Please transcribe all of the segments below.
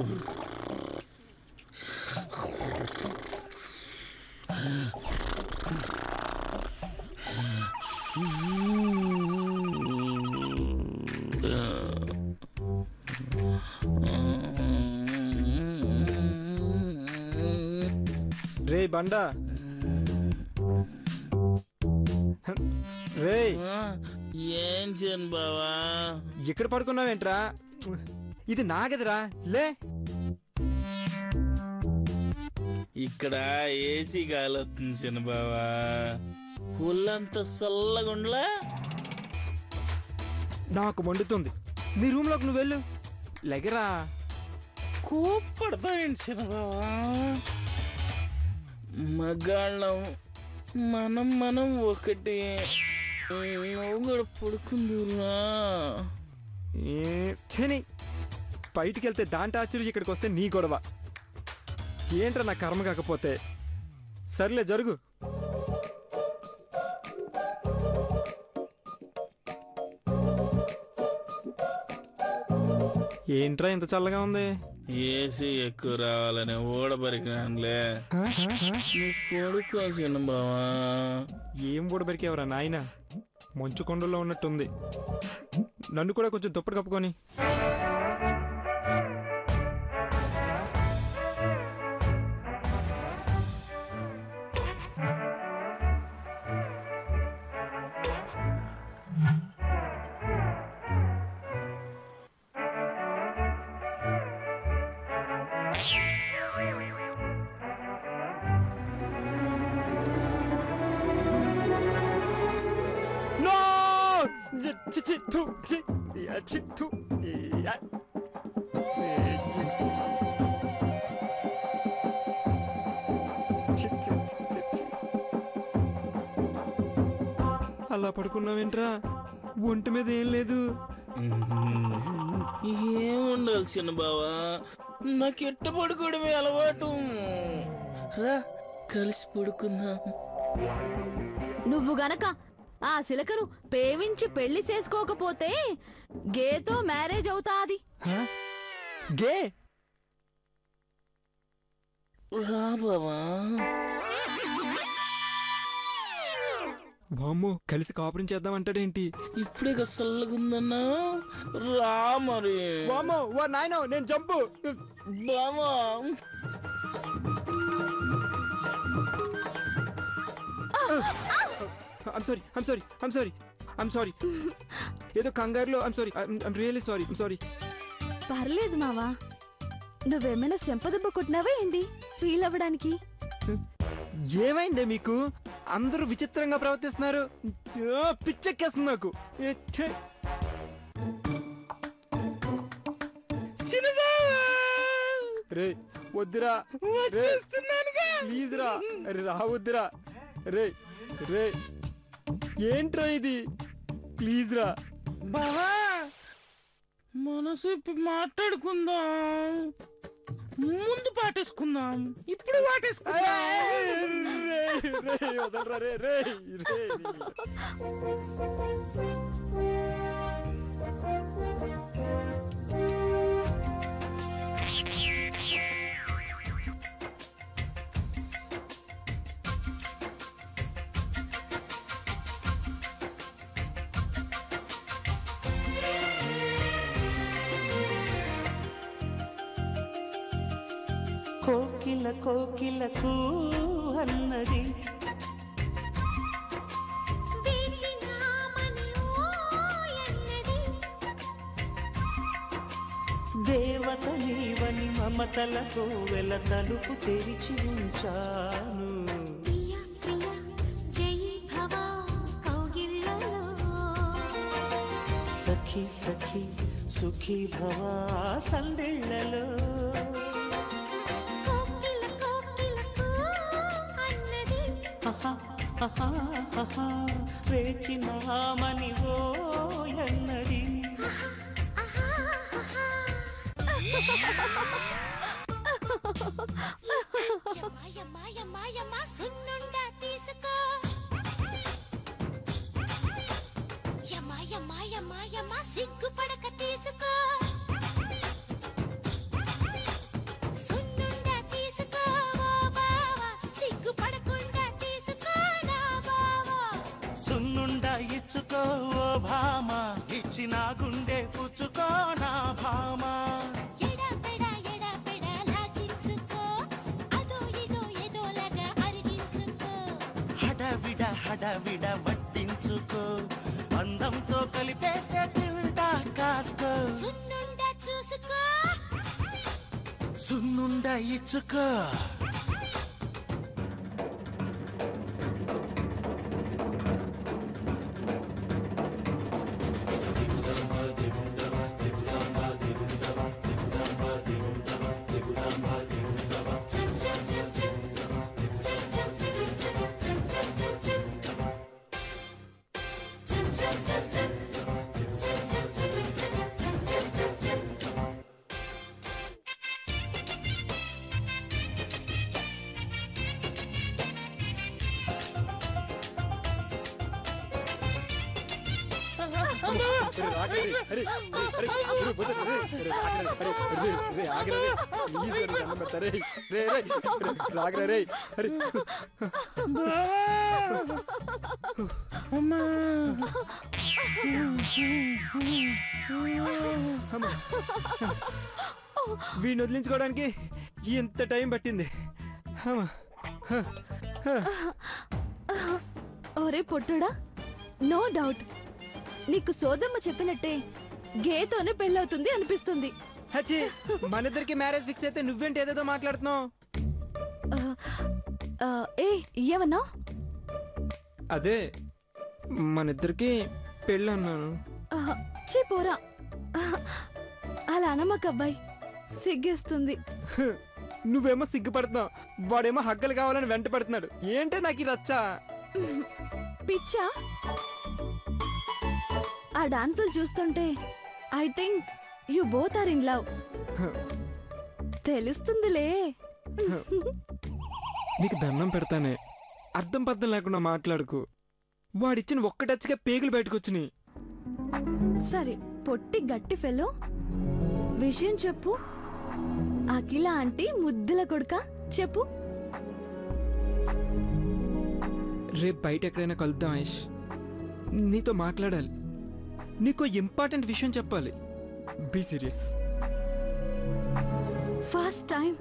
రే బండా రే ఏం చేయను బావా. ఇక్కడ పడుకున్నావేంట్రా? ఇది నాగదిరా, లే. ఇక్కడ ఏసీ గాలి వస్తుంది చిన్న బావా, ఒళ్ళంతా చల్లగుండలా. నాకు మండుతుంది. నీ రూమ్ లోకి నువ్వు వెళ్ళు, లెగరా. కోప్పడతావేంటి చిన్న బావా? మగాళ్ళం మనం ఒకటి. నువ్వు కూడా పడుకుందురా. బయటికి వెళ్తే దాంట్ ఆశ్చర్యం, ఇక్కడికి వస్తే నీ గొడవ ఏంట్రా? నా కర్మ కాకపోతే. సర్లే జరుగు. ఏంట్రా ఇంత చల్లగా ఉంది? ఏసీ ఎక్కువ రావాలని ఓడబరికానులే. పడుకో చిన్న బావా. ఏం ఊడబరికేవరా నాయన? మంచు కొండల్లో ఉన్నట్టుంది. నన్ను కూడా కొంచెం దుప్పటి కప్పుకొని. అలా పడుకున్నావేంట్రా? ఒంటి మీద ఏం లేదు. ఏముండాలి చిన్న బావా, నాకు ఎట్ట పడుకోవడమే అలవాటు. రా కలిసి పడుకుందాం. నువ్వు గనక ఆ సిలకను ప్రేమించి పెళ్లి చేసుకోకపోతే గేతో మ్యారేజ్ అవుతాది. గే రా బావా. వామ్మో, కలిసి కాపురం చేద్దామంటాడేంటి? ఇప్పుడే చల్లగుందన్నా. రా మరి. వామ్మో, వా నాయనో, నేను జంపు. బావా I'm sorry. ఏదో కంగారులో I'm really sorry. పర్లేదు మావా, నువ్వేమైనా చెంపదెబ్బ కొట్టినావా ఏంది ఫీల్ అవ్వడానికి? ఏమైందే మీకు? అందరూ విచిత్రంగా ప్రవర్తిస్తున్నారు. పిచ్చెక్కేస్తుంది నాకు. రే వద్దురా, ప్లీజ్ రా, రావద్దురా. రే ఏంట్రా ఇది? ప్లీజ్ రా బావా, మనసు ఇప్పుడు మాట్లాడుకుందాం. ముందు పాటేసుకుందాం, ఇప్పుడు పాటేసుకుందాం. కోకిలకు అన్నది దేవత నీవని మమతలతో వెల తలుపు తెరిచి ఉంచాను. సఖీ సఖీ సుఖీ భవా సందేళ్లలో వేచినామని ఓయన్నది. సున్నుండా తీసుకో, సిగ్గుపడక తీసుకో. సున్నుండా ఇచ్చుకో ఓ భామ ఇచ్చిన గుండె పుచ్చుకో నా భామ ఎడపెడా లాగించుకో అదో ఇదో ఏదోలాగా అరిగించుకో హడవిడ వడ్డించుకో అందంతో కలిపేస్తే తింటా కాసుకో సున్నుండా చూసుకో సున్నుండా ఇచ్చుకో వీడిని వదిలించుకోవడానికి ఎంత టైం పట్టింది. ఒరే పొట్టుడా, నో డౌట్ నీకు సోదమ్మ చెప్పినట్టే గేతోనే పెళ్ళవుతుంది అనిపిస్తుంది. హచ్చి, మన ఇద్దరికి మ్యారేజ్ ఫిక్స్ అయితే నువ్వేంటి ఏదేదో మాట్లాడుతున్నావు? ఏ ఏమన్నా? అదే మన ఇద్దరికి పెళ్ళి అన్నాను. పోరా, అలా అనమాక అబ్బాయి, సిగ్గేస్తుంది. నువ్వేమో సిగ్గుపడుతున్నావు, వాడేమో హగ్గలు కావాలని వెంట పడుతున్నాడు. ఏంటో నాకు రచ్చా పిచ్చా? ఆ డాన్సులు చూస్తుంటే I think you both are in love. తెలుస్తుందిలే. నీకు దండం పెడతానే, అర్థం పర్థం లేకుండా మాట్లాడుకు. వాడిచ్చిన ఒక్క టచ్గా పేగులు బయటకొచ్చినాయి. సరే పొట్టి గట్టి ఫెలో, విషయం చెప్పు. అఖిల ఆంటీ ముద్దుల కొడుక చెప్పు. రేపు బయట ఎక్కడైనా కలుద్దాం ఆయుష్, నీతో మాట్లాడాలి. నీకో ఇంపార్టెంట్ విషయం చెప్పాలి. Be serious. ఫస్ట్ టైం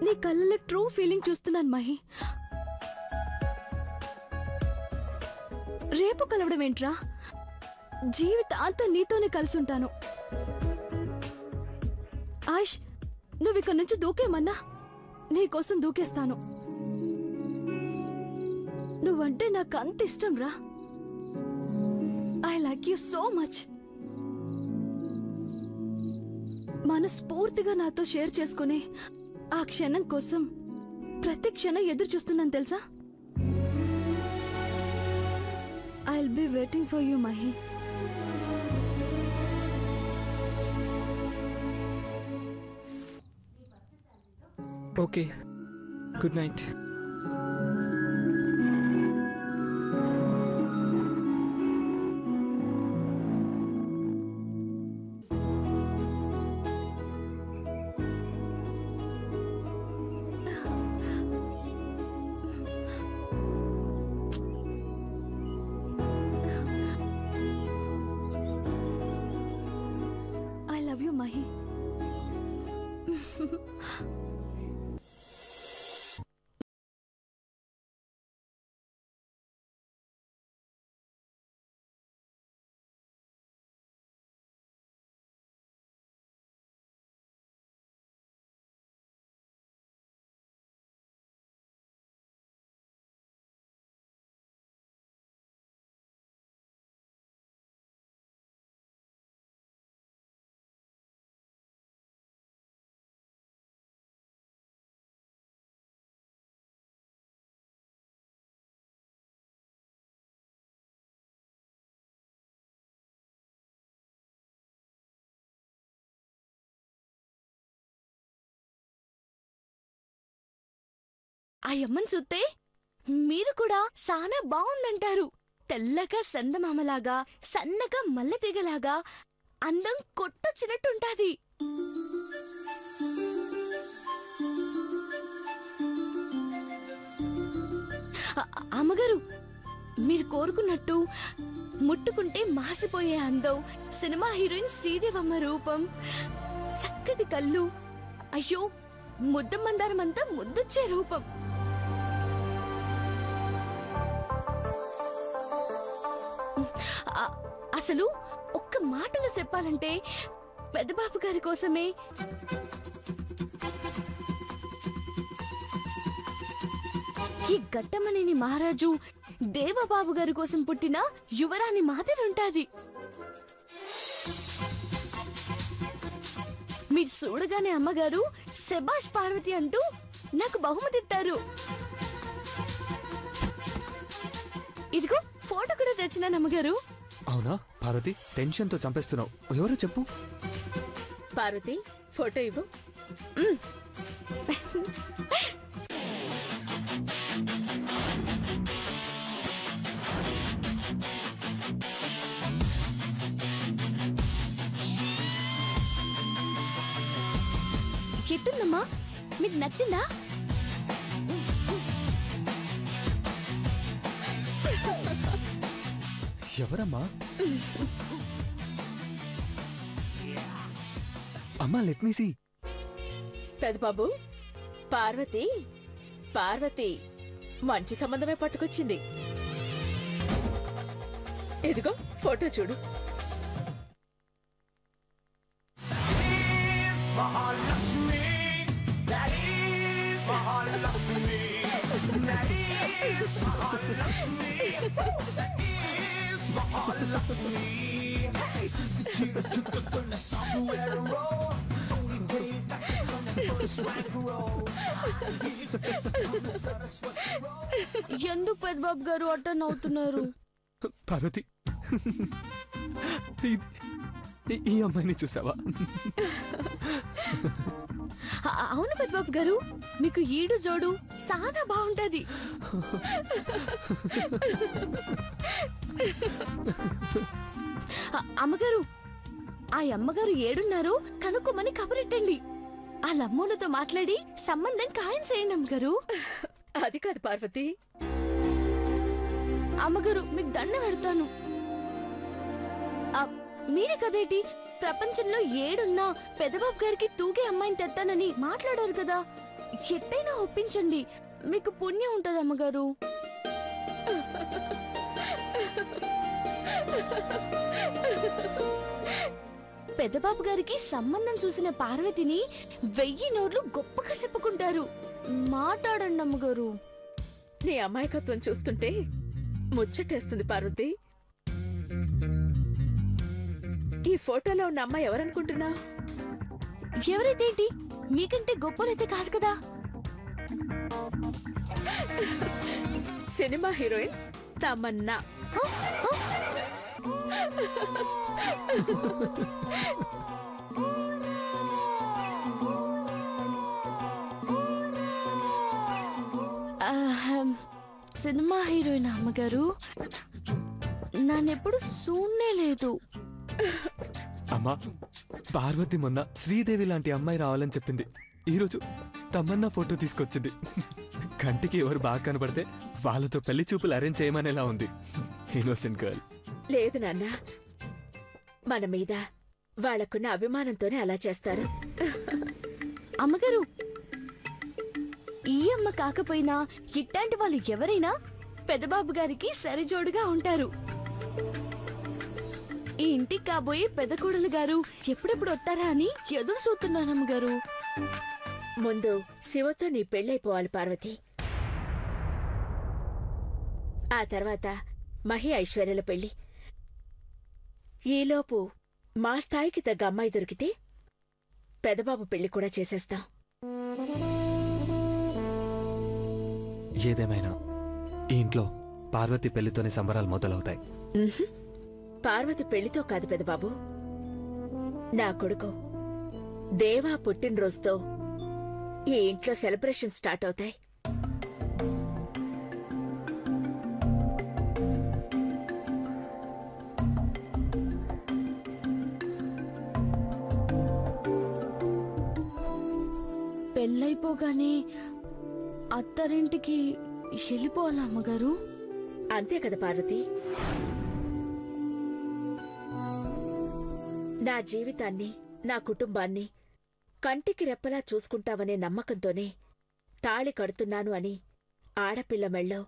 నీ కళ్ళలో ట్రూ ఫీలింగ్ చూస్తున్నాను మహి. రేపు కలవడం ఏంట్రా? జీవితాంతం నీతోనే కలిసి ఉంటాను. ఆయుష్, నువ్వు ఇక్కడ నుంచి దూకేమన్నా నీకోసం దూకేస్తాను. నువ్వంటే నాకు అంత ఇష్టం రా. I like you so much. మనస్ఫూర్తిగా నాతో షేర్ చేసుకునే ఆ క్షణం కోసం ప్రతి క్షణం ఎదురు చూస్తున్నాను తెలుసా. I'll be waiting for you Mahi. Okay, good night. I love you, Mahi. ఆ యమ్మని చూస్తే మీరు కూడా సానా బాగుందంటారు. తెల్లగా సందమామలాగా, సన్నగా మల్లెతీగలాగా అందం కొట్టొచ్చినట్టుంటాది. అమ్మగారు, మీరు కోరుకున్నట్టు ముట్టుకుంటే మాసిపోయే అందం, సినిమా హీరోయిన్ శ్రీదేవమ్మ రూపం, చక్కటి కళ్ళు, అయ్యో ముద్ద మందారమంతా ముద్దొచ్చే రూపం. అసలు ఒక్క మాటలో చెప్పాలంటే పెద్దబాబు గారి కోసమే ఈ గట్టమనేని మహారాజు దేవబాబు గారి కోసం పుట్టిన యువరాణి మాదిరుంటాది. మీరు చూడగానే అమ్మగారు శభాష్ పార్వతి అంటూ నాకు బహుమతి ఇస్తారు. ఇదిగో ఫోటో కూడా తెచ్చినాను అమ్మగారు. అవునా పార్వతి, టెన్షన్ తో చంపేస్తున్నావు. ఎవరో చెప్పు. పార్వతి ఫోటో ఇవ్వు. ఎట్టుందమ్మా, మీకు నచ్చిందా? ఎవరమ్మా? అమ్మా లెట్ మీ సీ. పెద్దబాబు, పార్వతి పార్వతి మంచి సంబంధమే పట్టుకొచ్చింది. ఇదిగో ఫోటో చూడు. ఎందుకు పెద్దబాబు గారు అట్ట నవ్వుతున్నారు? పార్వతి, ఈ అమ్మాయిని చూసావా? అవును పెద్దబాబు గారు, మీకు ఈడు జోడు చాలా బాగుంటది. అమ్మగారు, ఆ అమ్మగారు ఏడున్నారో కనుక్కోమని కబురెట్టండి. వాళ్ళ అమ్మోళ్ళతో మాట్లాడి సంబంధం ఖాయం చేయండి అమ్మగారు. అది కాదు పార్వతి. అమ్మగారు మీకు దండ పెడతాను. మీరే కదేటి ప్రపంచంలో ఏడున్నా పెద్దబాబు గారికి తూగే అమ్మాయిని తెస్తానని మాట్లాడారు కదా, ఎట్టైనా ఒప్పించండి, మీకు పుణ్యం ఉంటది అమ్మగారు. పెద్దబాబు గారికి సంబంధం చూసిన పార్వతిని 1000 నోర్లు గొప్పగా చెప్పుకుంటారు. మాట్లాడండి అమ్మగారు. నీ అమాయకత్వం చూస్తుంటే ముచ్చటేస్తుంది పార్వతి. ఈ ఫోటోలో ఉన్న అమ్మాయి ఎవరనుకుంటున్నా? ఎవరైతేంటి, మీకంటే గొప్పలైతే కాదు కదా. Cinema heroine Tamannaah. Cinema heroine అమ్మగారు, నన్నెప్పుడు చూడనే లేదు. అమ్మా, పార్వతి మొన్న శ్రీదేవి లాంటి అమ్మాయి రావాలని చెప్పింది. ఈరోజు తమన్నా ఫోటో తీసుకొచ్చింది. కంటికి ఎవరు బాగా కనబడితే వాళ్ళతో పెళ్లి చూపులు అరేంజ్ చేయమనేలా ఉంది. Innocent girl. లేదు నాన్న, మన మీద వాళ్లకున్న అభిమానంతోనే అలా చేస్తారు. అమ్మగారు, ఈ అమ్మ కాకపోయినా ఇట్లాంటి వాళ్ళు ఎవరైనా పెద్దబాబు గారికి సరిజోడుగా ఉంటారు. ఈ ఇంటికి కాబోయే పెద్ద కోడలు గారు ఎప్పుడెప్పుడు వస్తారా అని ఎదురు చూస్తున్నాను అమ్మగారు. ముందు శివతో నీ పెళ్ళైపోవాలి పార్వతి. ఆ తర్వాత మహి ఐశ్వర్యల పెళ్లి. ఈలోపు మా స్థాయికి తగ్గ అమ్మాయి దొరికితే పెదబాబు పెళ్లి కూడా చేసేస్తాం. ఏదేమైనా ఈ ఇంట్లో పార్వతి పెళ్లితోనే సంబరాలు మొదలవుతాయి. పార్వతి పెళ్లితో కాదు పెదబాబు, నా కొడుకు దేవా పుట్టినరోజుతో ఈ ఇంట్లో సెలబ్రేషన్ స్టార్ట్ అవుతాయి. పెళ్ళైపోగానే అత్తారింటికి వెళ్ళిపోవాలా అమ్మగారు? అంతే కదా పార్వతి? నా జీవితాన్ని, నా కుటుంబాన్ని కంటికి రెప్పలా చూసుకుంటావనే నమ్మకంతోనే తాళి కడుతున్నాను అని ఆడపిల్ల మెళ్ళో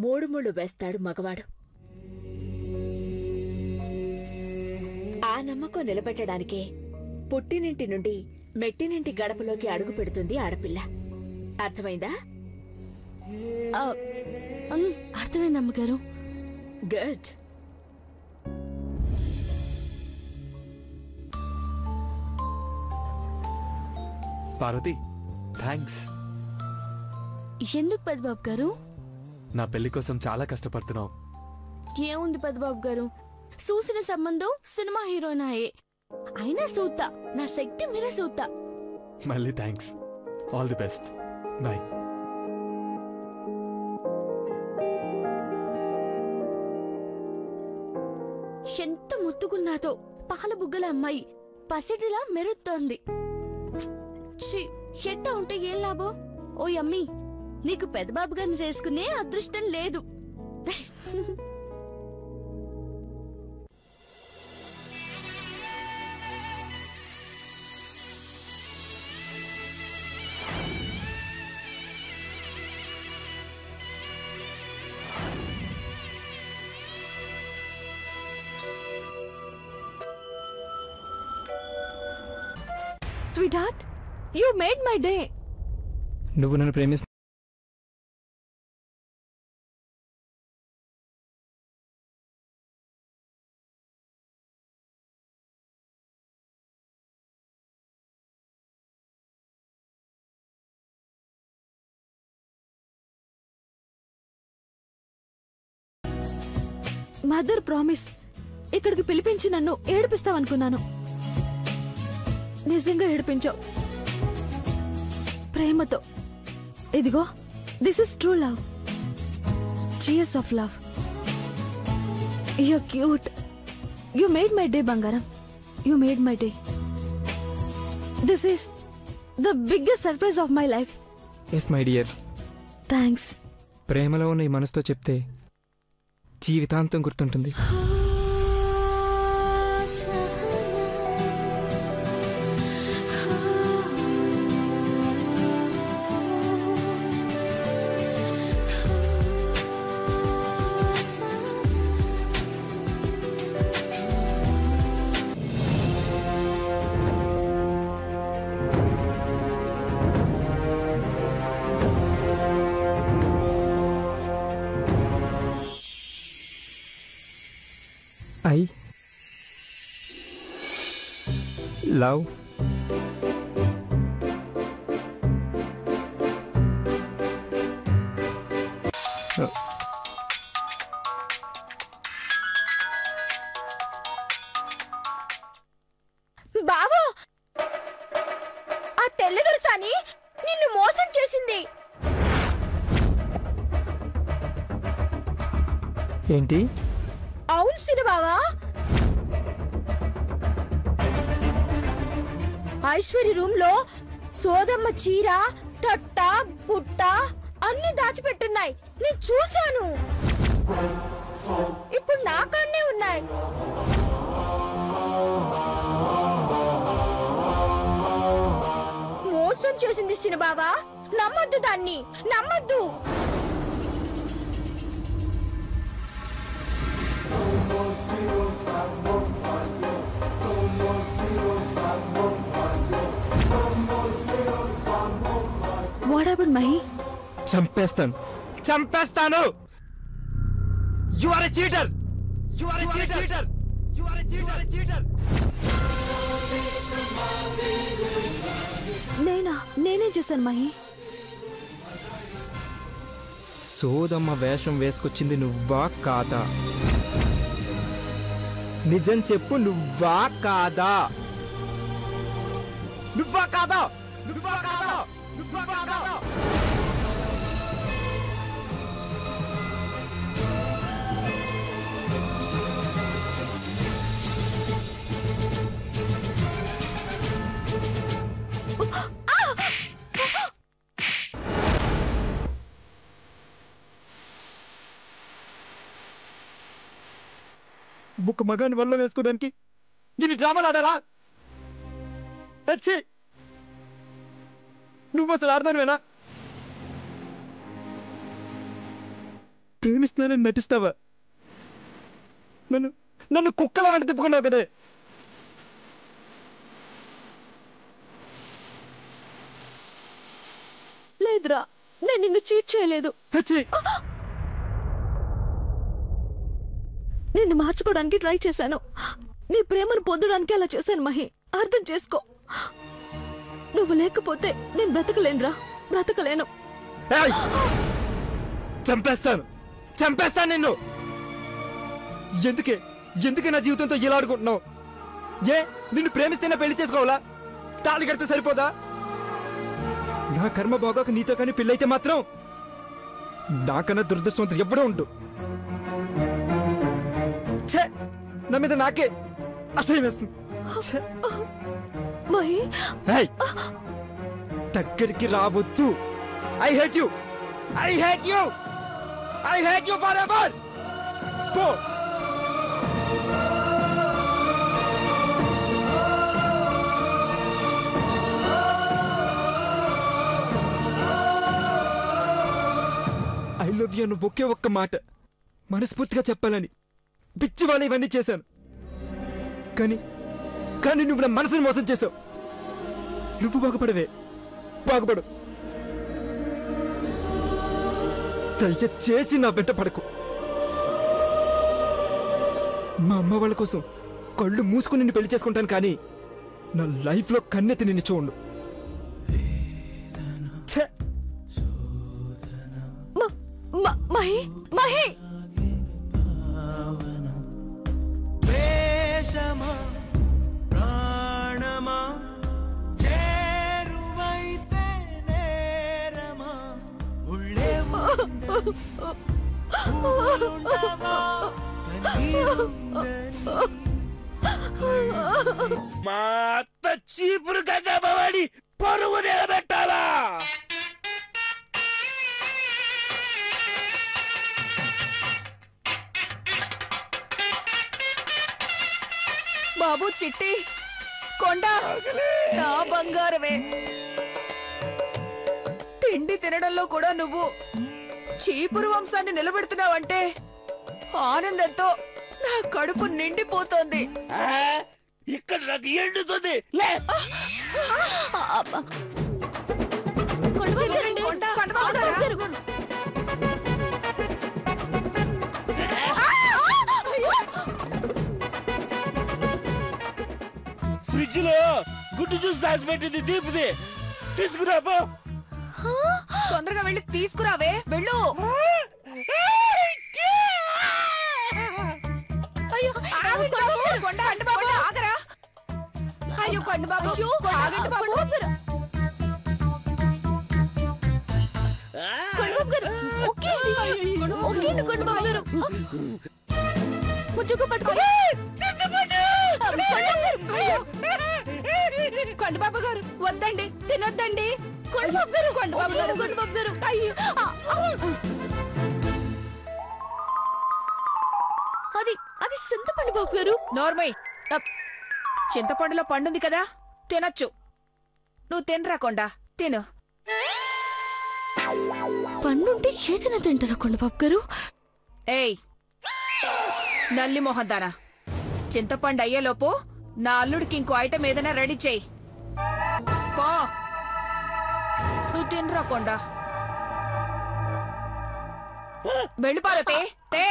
3 ముళ్ళు వేస్తాడు మగవాడు. ఆ నమ్మకం నిలబెట్టడానికే పుట్టినింటి నుండి మెట్టినింటి గడపలోకి అడుగు పెడుతుంది ఆడపిల్ల. అర్థమైందా? అర్థమైంది అమ్మగారు. గుడ్. పార్వతి, థ్యాంక్స్. ఎందుకు పెద్దబాబు గారు? నా పెళ్లి కోసం చాలా కష్టపడుతున్నావు. ఏముంది పెద్దబాబు గారు, చూసిన సంబంధం సినిమా హీరోయిన్ అయ్యే. అయినా సూతా, నా శక్తి మీరే సూతా. మళ్ళీ thanks. All the best. Bye. ఎంత ముత్తుకున్నాదో పాల బుగ్గల అమ్మాయి పసిటిలా మెరుస్తోంది. ఎట్టా ఉంటే ఏం లాభం? ఓ యమ్మీ, నీకు పెద్దబాబు గారిని చేసుకునే అదృష్టం లేదు. Sweetheart, you made my day. నువ్వు నన్ను ప్రేమిస్తా. మదర్ ప్రామిస్, ఇక్కడికి పిలిపించి నన్ను ఏడిపిస్తావనుకున్నాను. నిజంగా ఏడిపించావు ప్రేమతో. ఇదిగో, this is true love. Cheers of love. You're cute. You made my day, Bangaram. You made my day. This is the biggest surprise of my life. Yes my dear. Thanks. ప్రేమలో ఉన్న ఈ మనసుతో చెప్తే జీవితాంతం గుర్తుంటుంది. I love బావో, ఆ తెల్లదొరసాని నిన్ను మోసం చేసింది. ఏంటి? అవును సినబావా, ఐశ్వర్య రూమ్ లో సోదమ్మ చీర, తట్ట, బుట్ట అన్ని దాచిపెట్టున్నాయి. నేను చూశాను. ఇప్పుడు నా కాడనే ఉన్నాయి. మోసం చేసింది సినబావా. నమ్మద్దు దాన్ని, నమ్మద్దు. What happened, Mahi? చంపేస్తాను, చంపేస్తాను. You are a cheater. You are a cheater. You are a cheater. నేనేం చేశాను మహి? సోదమ్మ వేషం వేసుకొచ్చింది నువ్వా కాదా? నిజం చెప్పు, నువ్వా కాదా? నువ్వా కాదా? నువ్వా కాదా? నువ్వా కాదా? ఒక మగాన్ని వల్ల వేసుకోవడానికి దీన్ని డ్రామాలు ఆడారా? నువ్వు అసలు ఆడదానివేనా? ప్రేమిస్తున్నానని నటిస్తావా? నన్ను కుక్కలా వెంట తిప్పుకున్నావు కదే. లేదురా, నేను నిన్ను చీట్ చేయలేదు. నిన్ను మార్చుకోవడానికి ట్రై చేశాను. నీ ప్రేమను పొందడానికి అలా చేశాను మహి. అర్థం చేసుకో. నువ్వు లేకపోతే నేను బ్రతకలేను. చంపేస్తాను నిన్ను. ఎందుకే నా జీవితంతో ఇలా ఆడుకుంటున్నావు? నిన్ను ప్రేమిస్తేనే పెళ్లి చేసుకోవాలా? తాళి కడితే సరిపోదా? నా కర్మ బాగోక నీతో కానీ పెళ్ళైతే మాత్రం నాకన్నా దురదృష్టవంతుడు ఎప్పుడూ ఉండు. నా మీద నాకే అసహ్యం వేస్తుంది. దగ్గరికి రావద్దు. I hate you for ever. పో. ఐ లవ్ యూ నువ్వు ఒకే ఒక్క మాట మనస్ఫూర్తిగా చెప్పాలని పిచ్చి వాళ్ళు ఇవన్నీ చేశాను. కానీ నువ్వు నా మనసుని మోసం చేసావు. నువ్వు బాగుపడు. దయచేసి నా వెంట పడకు. మా అమ్మ వాళ్ళ కోసం కళ్ళు మూసుకుని నిన్ను పెళ్లి చేసుకుంటాను, కానీ నా లైఫ్లో కన్నెత్తి నిన్ను చూడు. మహి ప్రాణమా చేరువైతే నేరమా ఉళ్ళే మా అత్త చీపురు గంగమ్మవాడి పరువు నిలబెట్టాలా? బాబు చిట్టి కొండ నా బంగారమే. తిండి తినడంలో కూడా నువ్వు చీపురు వంశాన్ని నిలబెడుతున్నావంటే ఆనందంతో నా కడుపు నిండిపోతోంది. ఇక్కడ నాకు ఎండుతుంది. ఫ్రిడ్జ్ లో గుడ్డు జ్యూస్ దాచిపెట్టింది దీపుది, తీసుకురా. తొందరగా వెళ్ళి తీసుకురావే. వెళ్ళు. ఆగరా. అయ్యో కొండ బాబు, ఆగండి బాబు. కొండబాబు గారు వద్దండి, తినొద్దండి. కొండబాబు గారు అది చింతపండు బాబు గారు. నోర్మయ్, చింతపండులో పండుంది కదా, తినొచ్చు. నువ్వు తినరా కొండ, తిను. పండుంటే ఏదైనా తింటారా కొండబాబు గారు? ఏయ్ నల్లి మొహందానా, చింతపండు అయ్యేలోపు నా అల్లుడికి ఇంకో ఐటమ్ ఏదైనా రెడీ చేయి. పో, నువ్వు తినరా కొండ. వెళ్ళిపోతే తే.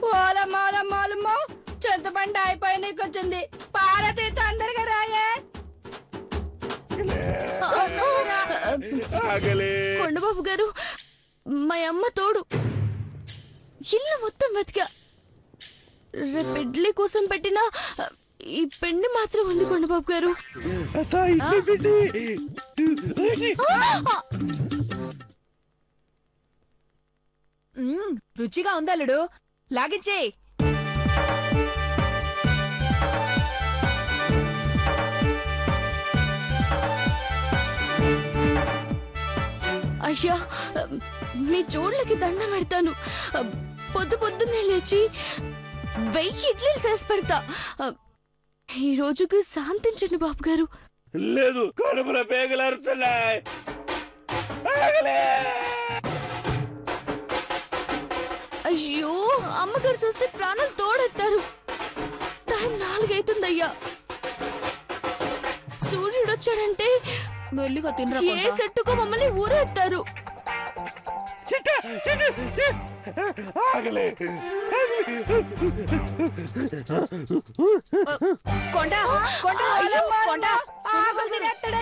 ఓలమ్మో చింతపండు అయిపోయి నీకు వచ్చింది. పారతి తొందరగా రాయే. కొండబాబు గారు, మా అమ్మ తోడు ఇల్లు మొత్తం వెతికా. రేపు ఇడ్లీ కోసం పెట్టిన ఈ పెండి మాత్రం ఉంది కొండబాబు గారు. రుచిగా ఉందల్లుడు, లాగించే. అయ్యా, మీ జోడ్లకి దండం పెడతాను. పొద్దు పొద్దున్నే లేచి 1000 ఇడ్లీలు చేసి పెడతా. ఈ రోజుకి శాంతించండి బాబు గారు. లేదు, కడుపులో పేగులు అరుస్తున్నాయి. ఆగలే. అయ్యో, అమ్మగారు చూస్తే ప్రాణాలు తోడెత్తారు. టైం 4 అవుతుందయ్యా. సూర్యుడు వచ్చాడంటే మెల్లిగా తినరా ఏ సెట్టుకో మమ్మల్ని ఊరేస్తారు. ఆగలే. కొండ కొండ కొండ ఆకలి తినేస్తాడా